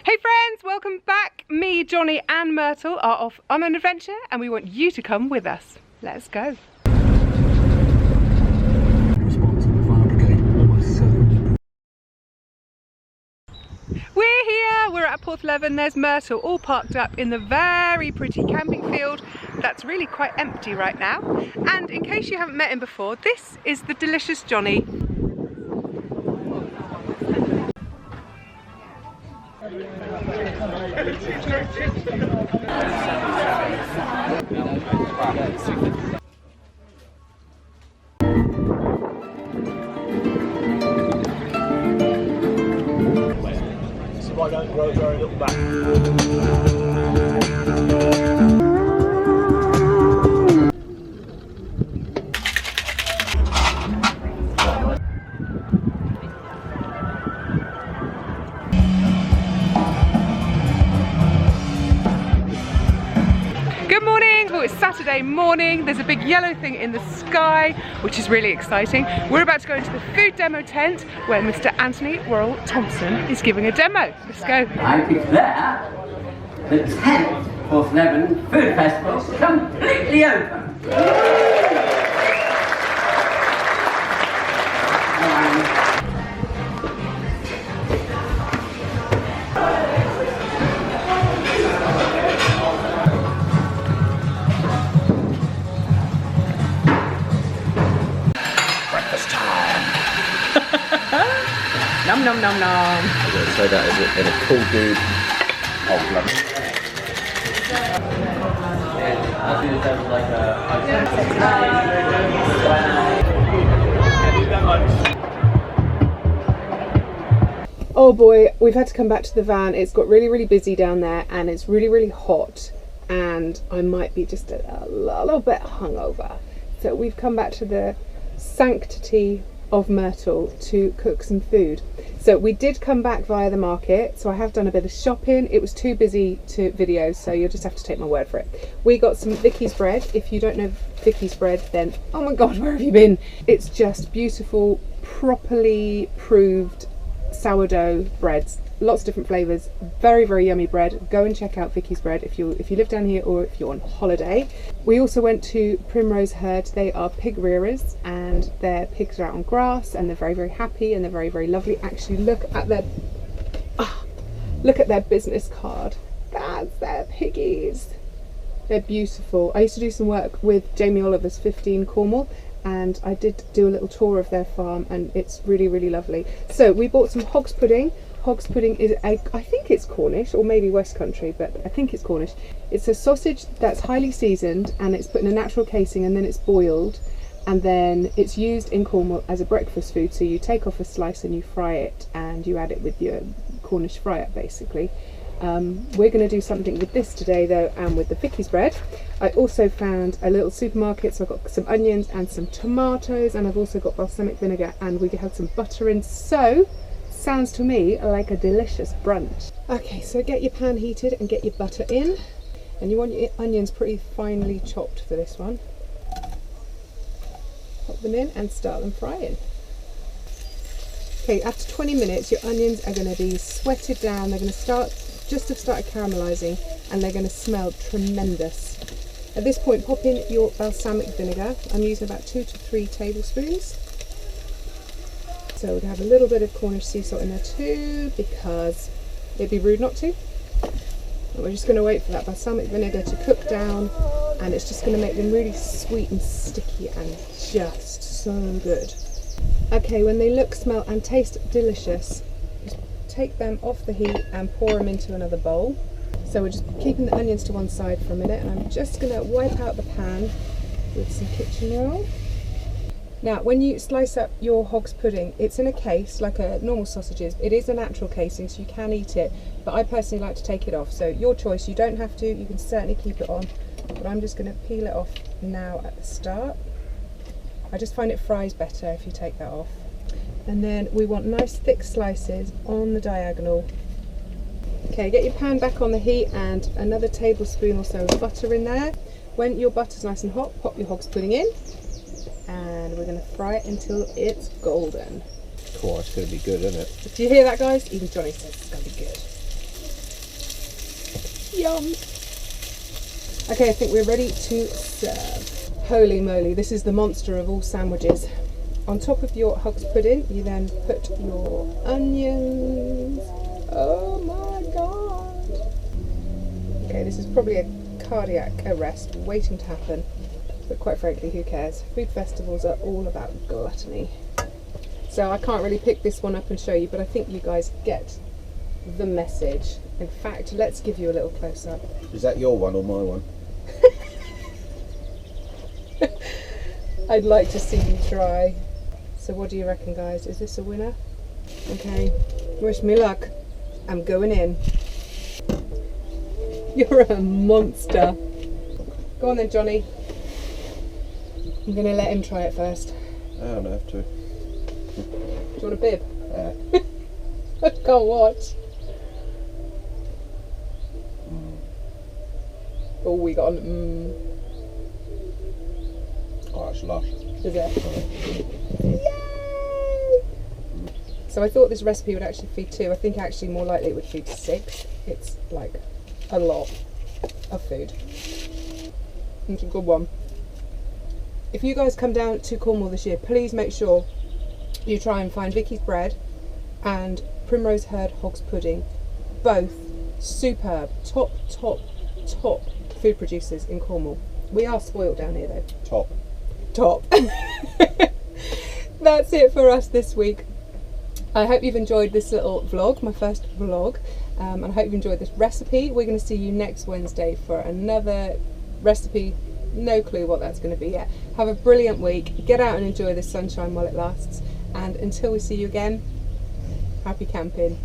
Hey friends, welcome back. Me, Johnny and Myrtle are off on an adventure and we want you to come with us. Let's go. We're here, we're at Porthleven. There's Myrtle all parked up in the very pretty camping field that's really quite empty right now. And in case you haven't met him before, this is the delicious Johnny. Why don't grow very little back? Good morning! Well, it's Saturday morning. There's a big yellow thing in the sky, which is really exciting. We're about to go into the food demo tent where Mr. Anthony Worrell Thompson is giving a demo. Let's go. I declare the 10th Porthleven Food Festival completely open. Nom nom nom nom. I'm going to say that as in a cool dude. Oh, love it. Oh boy, we've had to come back to the van. It's got really busy down there and it's really hot and I might be just a little bit hungover. So we've come back to the sanctity of Myrtle to cook some food. So we did come back via the market, so I have done a bit of shopping. It was too busy to video, so you'll just have to take my word for it. We got some Vicky's bread. If you don't know Vicky's bread, then oh my god, where have you been? It's just beautiful, properly proved sourdough breads. Lots of different flavours, very yummy bread. Go and check out Vicky's bread if you live down here or if you're on holiday. We also went to Primrose Herd. They are pig rearers and their pigs are out on grass and they're very happy and they're very lovely. Actually, look at their business card. That's their piggies. They're beautiful. I used to do some work with Jamie Oliver's 15 Cornwall and I did do a little tour of their farm and it's really lovely. So we bought some Hogs pudding. Hogs pudding is, I think it's Cornish or maybe West Country, but I think it's Cornish. It's a sausage that's highly seasoned and it's put in a natural casing and then it's boiled and then it's used in Cornwall as a breakfast food. So you take off a slice and you fry it and you add it with your Cornish fryer basically. We're going to do something with this today though and with the Vicky's bread. I also found a little supermarket, so I've got some onions and some tomatoes and I've also got balsamic vinegar and we had some butter in. So sounds to me like a delicious brunch. Okay, so get your pan heated and get your butter in and you want your onions pretty finely chopped for this one. Pop them in and start them frying. Okay, after 20 minutes your onions are going to be sweated down. They're going to start caramelizing and they're going to smell tremendous. At this point pop in your balsamic vinegar. I'm using about 2 to 3 tablespoons. So we're going to have a little bit of Cornish sea salt in there too because it'd be rude not to. And we're just going to wait for that balsamic vinegar to cook down and it's just going to make them really sweet and sticky and just so good. Okay, when they look, smell and taste delicious, just take them off the heat and pour them into another bowl. So we're just keeping the onions to one side for a minute and I'm just going to wipe out the pan with some kitchen roll. Now, when you slice up your Hogs pudding, it's in a case like a normal sausage is. It is a natural casing, so you can eat it, but I personally like to take it off. So your choice, you don't have to, you can certainly keep it on, but I'm just going to peel it off now at the start. I just find it fries better if you take that off. And then we want nice thick slices on the diagonal. Okay, get your pan back on the heat and another tablespoon or so of butter in there. When your butter's nice and hot, pop your Hogs pudding in. And we're going to fry it until it's golden. Cool, it's going to be good, isn't it? Do you hear that, guys? Even Johnny says it's going to be good. Yum. Okay, I think we're ready to serve. Holy moly, this is the monster of all sandwiches. On top of your Hogs pudding, you then put your onions. Oh my god. Okay, this is probably a cardiac arrest waiting to happen, but quite frankly, who cares? Food festivals are all about gluttony. So I can't really pick this one up and show you, but I think you guys get the message. In fact, let's give you a little close-up. Is that your one or my one? I'd like to see you try. So what do you reckon, guys? Is this a winner? Okay, wish me luck. I'm going in. You're a monster. Go on then, Johnny. I'm going to let him try it first. I don't have to. Do you want a bib? Yeah. I can't watch. Oh, we got an Oh, it's lush. Is it? Yay! So I thought this recipe would actually feed 2. I think actually more likely it would feed 6. It's like a lot of food. It's a good one. If you guys come down to Cornwall this year, please make sure you try and find Vicky's bread and Primrose Herd Hogs pudding. Both superb, top food producers in Cornwall. We are spoiled down here though. Top. That's it for us this week. I hope you've enjoyed this little vlog, my first vlog, and I hope you've enjoyed this recipe. We're going to see you next Wednesday for another recipe. No clue what that's going to be yet. Have a brilliant week. Get out and enjoy the sunshine while it lasts, and until we see you again, happy camping.